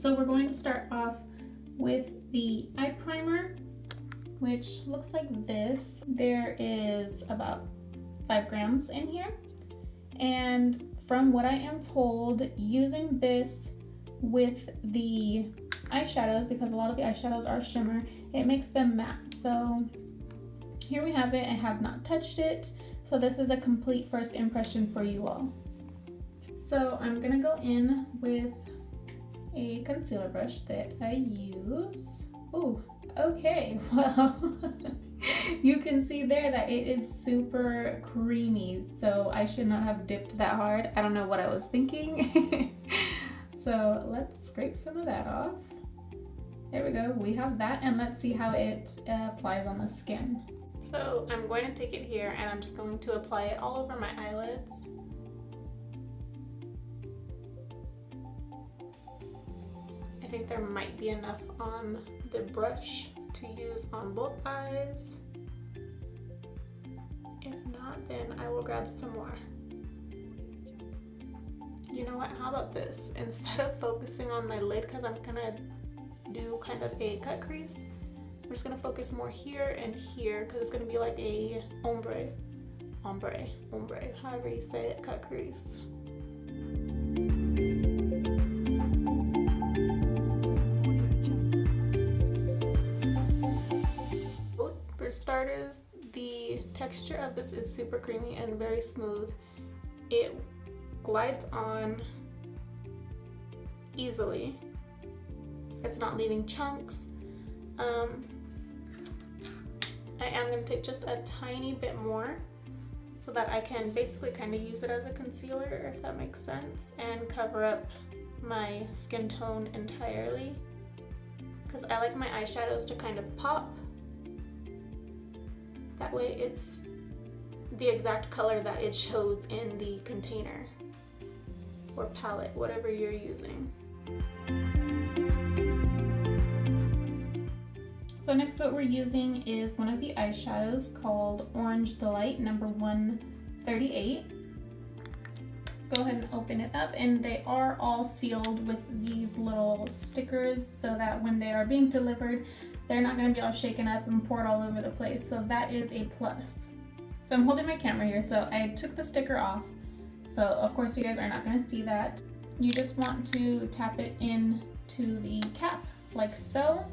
So we're going to start off with the eye primer, which looks like this. There is about 5 grams in here. And from what I am told, using this with the eyeshadows, because a lot of the eyeshadows are shimmer, it makes them matte. So here we have it. I have not touched it, so this is a complete first impression for you all. So I'm gonna go in with a concealer brush that I use. Ooh, okay, well, you can see there that it is super creamy, so I should not have dipped that hard. I don't know what I was thinking. So let's scrape some of that off. There we go, we have that, and let's see how it applies on the skin. So I'm going to take it here and I'm just going to apply it all over my eyelids. I think there might be enough on the brush to use on both eyes. If not, then I will grab some more. You know what, how about this? Instead of focusing on my lid, because I'm gonna do kind of a cut crease, I'm just gonna focus more here and here, because it's gonna be like a ombre, however you say it, cut crease. For starters, the texture of this is super creamy and very smooth. It glides on easily. It's not leaving chunks. I am going to take just a tiny bit more so that I can basically kind of use it as a concealer, if that makes sense, and cover up my skin tone entirely, because I like my eyeshadows to kind of pop. That way it's the exact color that it shows in the container or palette, whatever you're using. So next what we're using is one of the eyeshadows called Orange Delight number 138. Go ahead and open it up, and they are all sealed with these little stickers so that when they are being delivered, they're not going to be all shaken up and poured all over the place. So that is a plus. So I'm holding my camera here, so I took the sticker off. So of course you guys are not going to see that. You just want to tap it into the cap like so,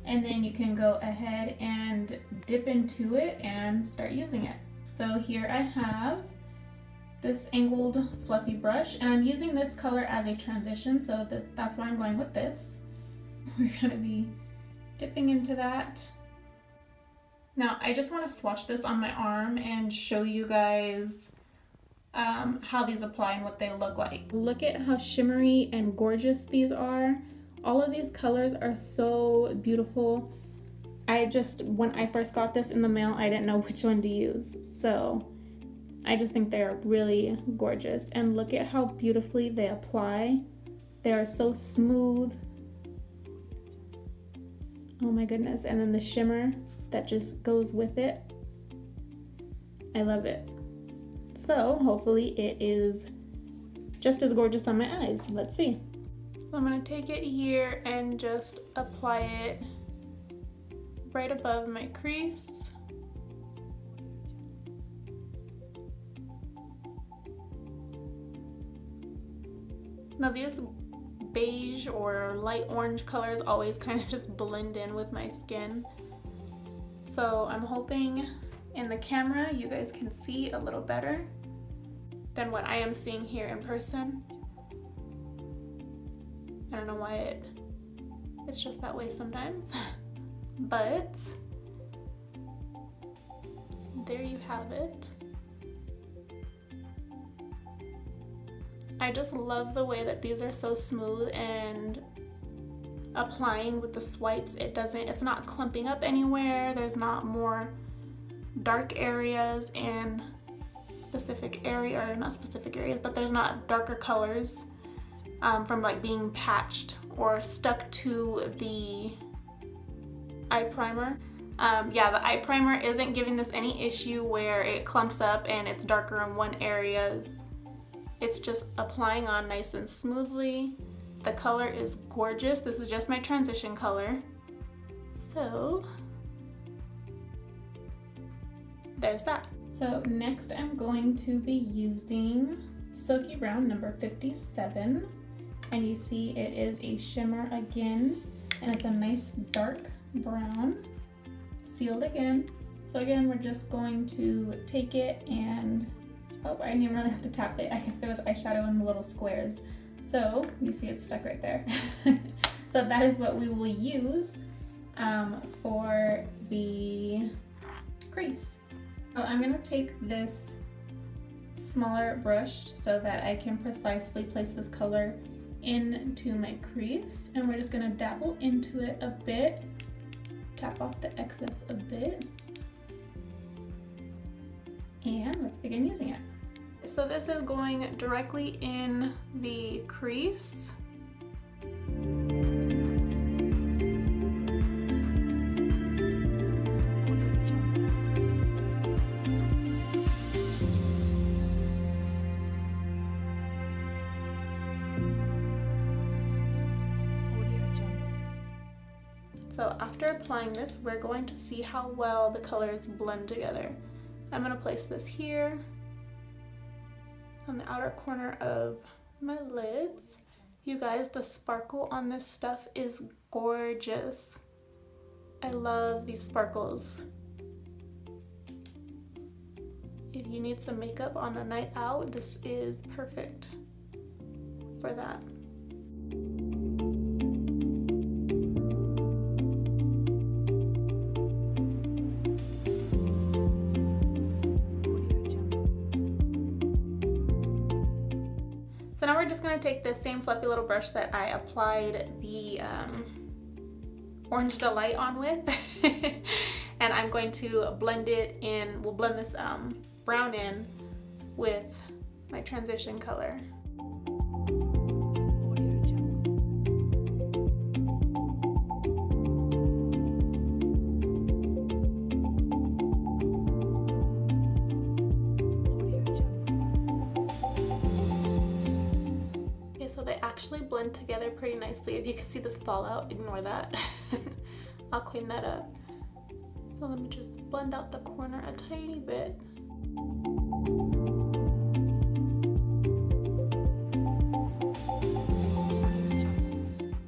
and then you can go ahead and dip into it and start using it. So here I have this angled fluffy brush, and I'm using this color as a transition, so that's why I'm going with this. We're going to be dipping into that. Now I just want to swatch this on my arm and show you guys how these apply and what they look like. Look at how shimmery and gorgeous these are. All of these colors are so beautiful. When I first got this in the mail, I didn't know which one to use, so I just think they're really gorgeous. And look at how beautifully they apply. They are so smooth. Oh my goodness. And then the shimmer that just goes with it. I love it. So hopefully it is just as gorgeous on my eyes. Let's see. So I'm going to take it here and just apply it right above my crease. Now these beige or light orange colors always kind of just blend in with my skin. So I'm hoping in the camera you guys can see a little better than what I am seeing here in person. I don't know why it's just that way sometimes, but there you have it. I just love the way that these are so smooth, and applying with the swipes, it's not clumping up anywhere. There's not more dark areas in specific area, or not specific areas, but there's not darker colors from like being patched or stuck to the eye primer. Yeah, the eye primer isn't giving this any issue where it clumps up and it's darker in one area. It's just applying on nice and smoothly. The color is gorgeous. This is just my transition color. So there's that. So next I'm going to be using Silky Brown number 57. And you see it is a shimmer again. And it's a nice dark brown, sealed again. So again, we're just going to take it and, oh, I didn't even really have to tap it. I guess there was eyeshadow in the little squares. So you see it's stuck right there. So that is what we will use for the crease. So I'm gonna take this smaller brush so that I can precisely place this color into my crease, and we're just gonna dabble into it a bit, tap off the excess a bit, and let's begin using it. So this is going directly in the crease. So after applying this, we're going to see how well the colors blend together. I'm gonna place this here on the outer corner of my lids. You guys, the sparkle on this stuff is gorgeous. I love these sparkles. If you need some makeup on a night out, this is perfect for that. So now we're just going to take this same fluffy little brush that I applied the Orange Delight on with, and I'm going to blend it in, we'll blend this brown in with my transition color. So they actually blend together pretty nicely. If you can see this fallout, ignore that. I'll clean that up. So let me just blend out the corner a tiny bit.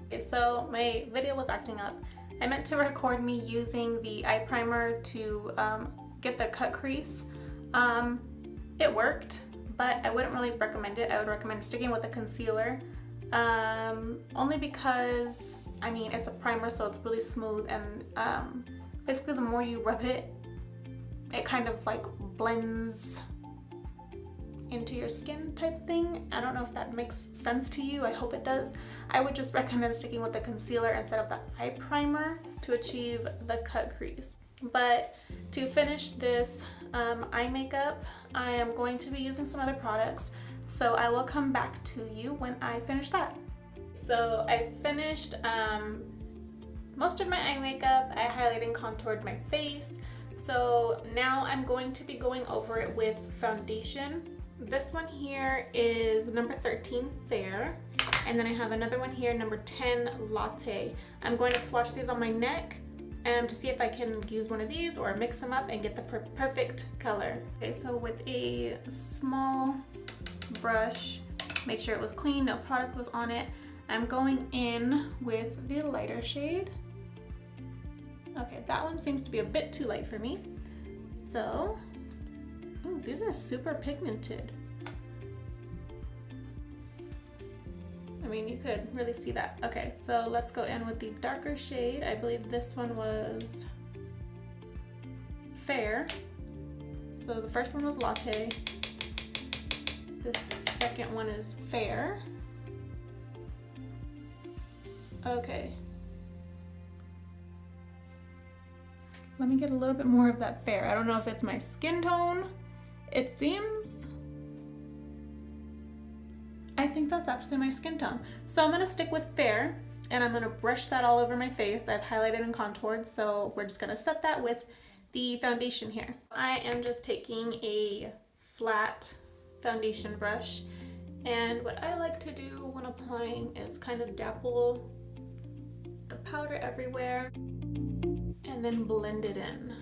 Okay, so my video was acting up. I meant to record me using the eye primer to get the cut crease. It worked, but I wouldn't really recommend it. I would recommend sticking with a concealer, only because, I mean, it's a primer, so it's really smooth, and basically the more you rub it, it kind of like blends into your skin type thing. I don't know if that makes sense to you. I hope it does. I would just recommend sticking with the concealer instead of the eye primer to achieve the cut crease. But to finish this eye makeup, I am going to be using some other products, so I will come back to you when I finish that. So I finished most of my eye makeup. I highlighted and contoured my face, so now I'm going to be going over it with foundation. This one here is number 13 Fair, and then I have another one here, number 10 Latte. I'm going to swatch these on my neck to see if I can use one of these or mix them up and get the perfect color. Okay, so with a small brush, make sure it was clean, no product was on it. I'm going in with the lighter shade. Okay, that one seems to be a bit too light for me. So, ooh, these are super pigmented. I mean, you could really see that. Okay, so let's go in with the darker shade. I believe this one was Fair. So the first one was Latte. This second one is Fair. Okay. Let me get a little bit more of that Fair. I don't know if it's my skin tone. It seems, I think that's actually my skin tone. So I'm gonna stick with Fair, and I'm gonna brush that all over my face. I've highlighted and contoured, so we're just gonna set that with the foundation here. I am just taking a flat foundation brush, And what I like to do when applying is kind of dapple the powder everywhere and then blend it in.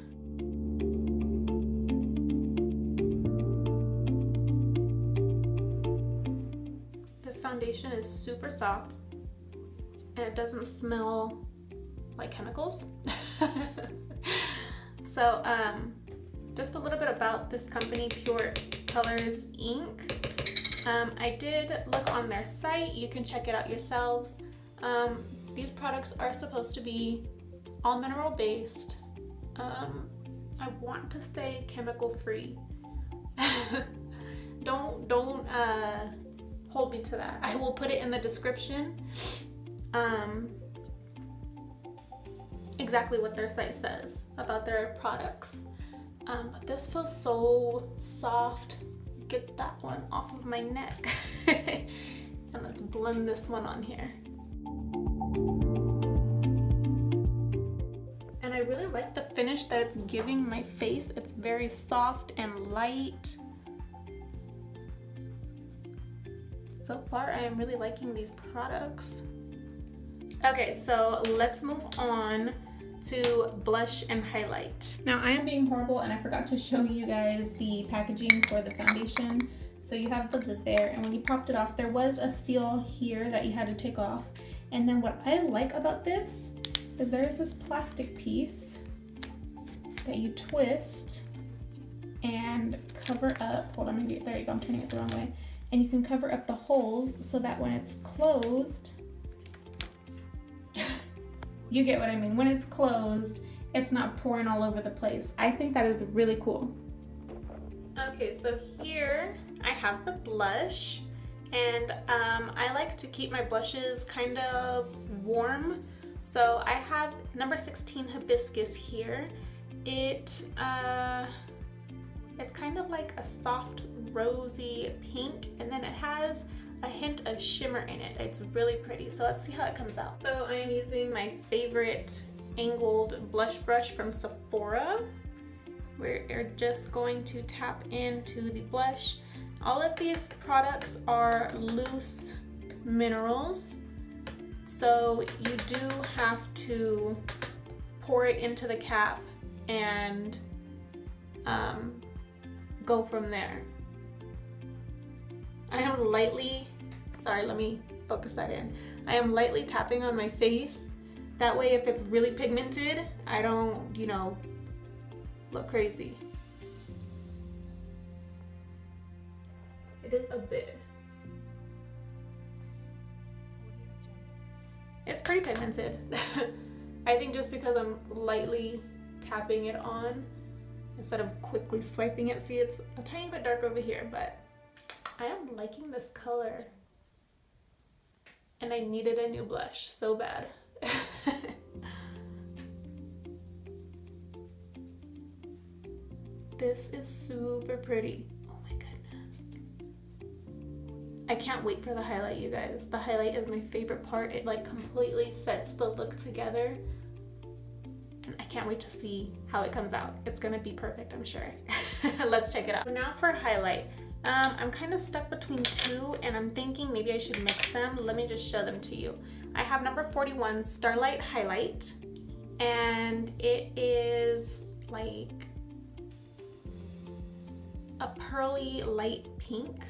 This foundation is super soft and it doesn't smell like chemicals. So just a little bit about this company, Pure Colors Inc. I did look on their site. You can check it out yourselves. These products are supposed to be all mineral based. I want to say chemical free. Don't hold me to that. I will put it in the description. Exactly what their site says about their products. But this feels so soft. Get that one off of my neck. And let's blend this one on here. And I really like the finish that it's giving my face. It's very soft and light. So far, I am really liking these products. Okay, so let's move on to blush and highlight. Now I am being horrible and I forgot to show you guys the packaging for the foundation. So you have the lid there, and when you popped it off, there was a seal here that you had to take off. And then what I like about this is there is this plastic piece that you twist and cover up. Hold on, maybe, there you go, I'm turning it the wrong way. And you can cover up the holes so that when it's closed, you get what I mean. When it's closed, it's not pouring all over the place. I think that is really cool. Okay, so here I have the blush, and I like to keep my blushes kind of warm. So I have number 16 Hibiscus here. It's kind of like a soft rosy pink, and then it has a hint of shimmer in it. It's really pretty. So let's see how it comes out. So I am using my favorite angled blush brush from Sephora. We're just going to tap into the blush. All of these products are loose minerals, so you do have to pour it into the cap and go from there. I am lightly, sorry, let me focus that in. I am lightly tapping on my face. That way, if it's really pigmented, I don't, you know, look crazy. It is a bit. It's pretty pigmented. I think just because I'm lightly tapping it on instead of quickly swiping it. See, it's a tiny bit dark over here, but I am liking this color. And I needed a new blush so bad. This is super pretty. Oh my goodness. I can't wait for the highlight, you guys. The highlight is my favorite part. It like completely sets the look together. And I can't wait to see how it comes out. It's gonna be perfect, I'm sure. Let's check it out. Now for highlight. I'm kind of stuck between two, and I'm thinking maybe I should mix them. Let me just show them to you. I have number 41 Starlight Highlight, and it is like a pearly light pink.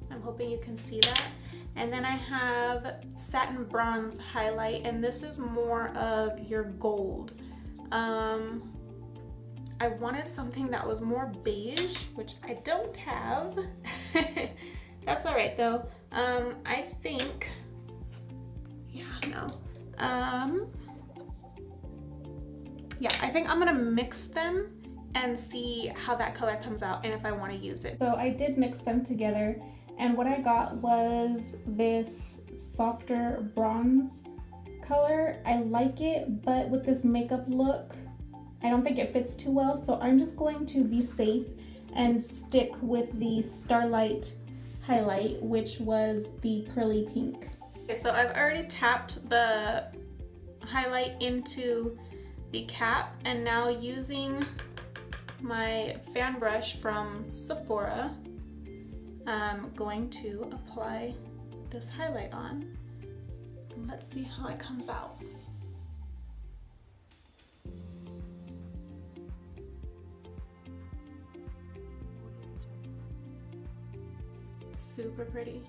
I'm hoping you can see that. And then I have Satin Bronze Highlight, and this is more of your gold. I wanted something that was more beige, which I don't have. That's all right though. I think, yeah, no. Yeah, I think I'm gonna mix them and see how that color comes out and if I want to use it. So I did mix them together, and what I got was this softer bronze color. I like it, but with this makeup look, I don't think it fits too well, so I'm just going to be safe and stick with the Starlight Highlight, which was the pearly pink. Okay, so I've already tapped the highlight into the cap, and now using my fan brush from Sephora, I'm going to apply this highlight on. Let's see how it comes out. Super pretty.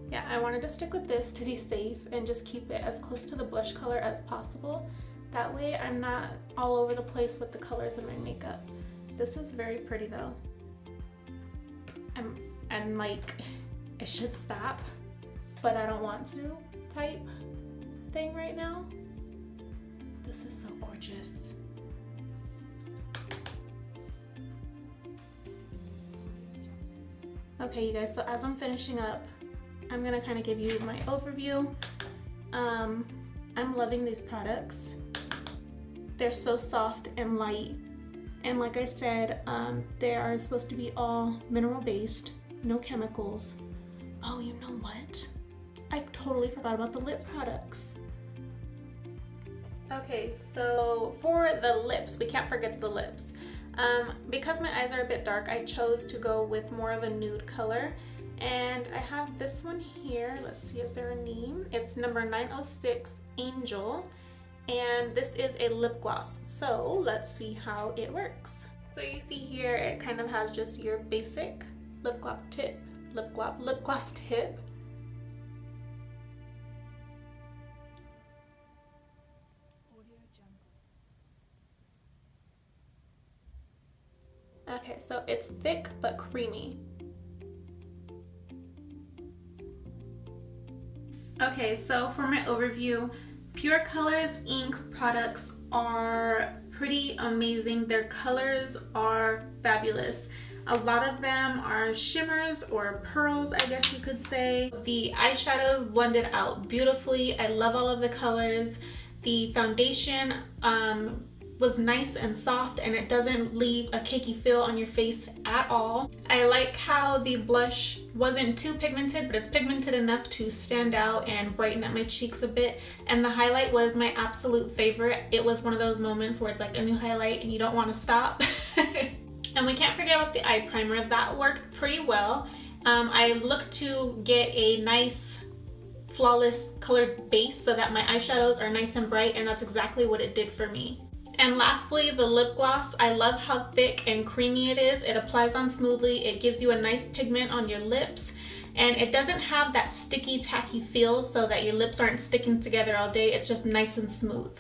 Yeah, I wanted to stick with this to be safe and just keep it as close to the blush color as possible. That way I'm not all over the place with the colors in my makeup. This is very pretty though. I'm like, it should stop, but I don't want to type thing right now. This is so gorgeous. Okay, you guys, so as I'm finishing up, I'm gonna kind of give you my overview. I'm loving these products. They're so soft and light. And like I said, they are supposed to be all mineral based, no chemicals. Oh, you know what? I totally forgot about the lip products. Okay, so for the lips, we can't forget the lips. Because my eyes are a bit dark, I chose to go with more of a nude color. And I have this one here. Let's see, is there a name? It's number 906 Angel. And this is a lip gloss. So let's see how it works. So you see here, it kind of has just your basic lip gloss tip. Okay, so it's thick but creamy. Okay, so for my overview, Pure Colors ink products are pretty amazing. Their colors are fabulous. A lot of them are shimmers or pearls, I guess you could say. The eyeshadows blended out beautifully. I love all of the colors. The foundation was nice and soft, and it doesn't leave a cakey feel on your face at all. I like how the blush wasn't too pigmented, but it's pigmented enough to stand out and brighten up my cheeks a bit. And the highlight was my absolute favorite. It was one of those moments where it's like a new highlight and you don't want to stop. And we can't forget about the eye primer. That worked pretty well. I looked to get a nice flawless colored base so that my eyeshadows are nice and bright, and that's exactly what it did for me. And lastly, the lip gloss. I love how thick and creamy it is. It applies on smoothly. It gives you a nice pigment on your lips, and it doesn't have that sticky, tacky feel so that your lips aren't sticking together all day. It's just nice and smooth.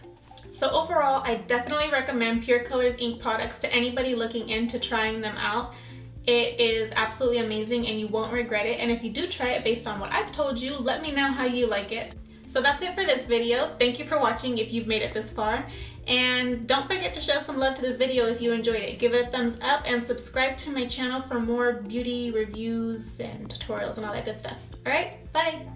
So overall, I definitely recommend Pure Colors ink products to anybody looking into trying them out. It is absolutely amazing and you won't regret it. And if you do try it based on what I've told you, let me know how you like it. So that's it for this video. Thank you for watching if you've made it this far. And don't forget to show some love to this video if you enjoyed it. Give it a thumbs up and subscribe to my channel for more beauty reviews and tutorials and all that good stuff. All right, bye.